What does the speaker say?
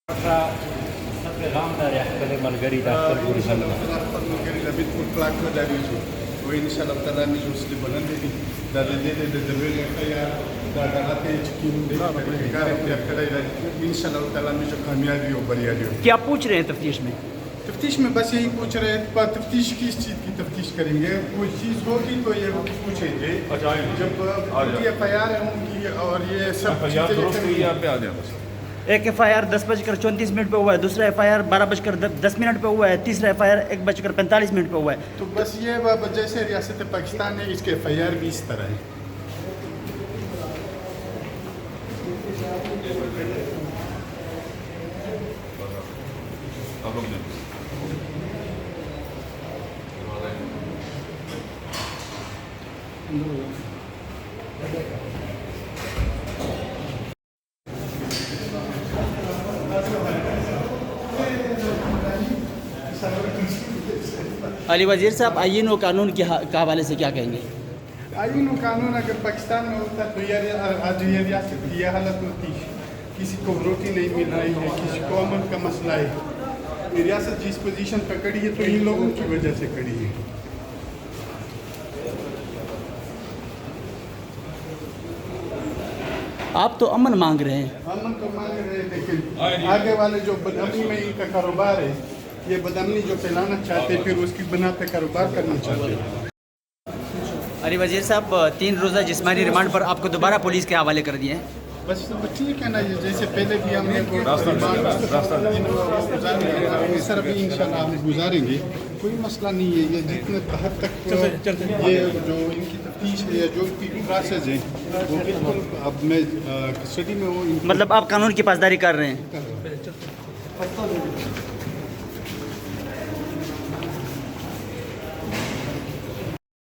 Sa pegam dari ahli Margarita tergurus Allah. Margarita betul pelak dari itu. وإن شاء الله تعالى نجلس لبنان دي ده ده خيار ده غلطة يجكين دي كارك يا كده إن شاء الله تعالى نجو کامیابی و بریالی ہو. کیا پوچھ رہے ہیں تفتیش میں؟ تفتیش میں بس یہی پوچھ رہے ہیں تفتیش کس چیز کی تفتیش کریں گے. کوئی چیز ہوگی تو یہ پوچھیں گے جب ان کی ایف آئی آر ہوں گی اور یہ سب چیزیں. ایک ایف آئی آر 10:34 پہ ہوا ہے، دوسرا ایف آئی آر 12:10 پہ ہوا ہے، تیسرا ایف آئی آر 1:45 پہ ہوا ہے. تو بس یہ جیسے ریاست پاکستان ہے اس کے ایف آئی آر بھی اس طرح ہے. علی وزیر صاحب، آئین و قانون کے حوالے سے کیا کہیں گے؟ آئین و قانون اگر پاکستان میں ہوتا تو آج یہ ریاست کی یہ حالت ہوتی. کسی کو روٹی نہیں مل رہی ہے، کسی کو امن کا مسئلہ ہے. یہ ریاست جس پوزیشن پہ کڑی ہے تو ان لوگوں کی وجہ سے کڑی ہے. آپ تو امن مانگ رہے ہیں. امن تو مانگ رہے ہیں لیکن آگے والے جو بدامنی میں ان کا کاروبار ہے، یہ بدامنی جو پھیلانا چاہتے ہیں پھر اس کی بنا پہ کاروبار کرنا چاہتے ہیں. علی وزیر صاحب، 3 روزہ جسمانی ریمانڈ پر آپ کو دوبارہ پولیس کے حوالے کر دیے ہیں. بس ٹھیک ہے نا، جیسے پہلے بھی ہم نے اس طرح بھی انشاءاللہ ہم گزاریں گے. کوئی مسئلہ نہیں ہے. یہ جتنے حد تک یہ جو ان کی تفتیش ہے یا جو ان کی پروسیس ہے وہ بالکل اب میں کسٹڈی میں ہوں. مطلب آپ قانون کی پاسداری کر رہے ہیں؟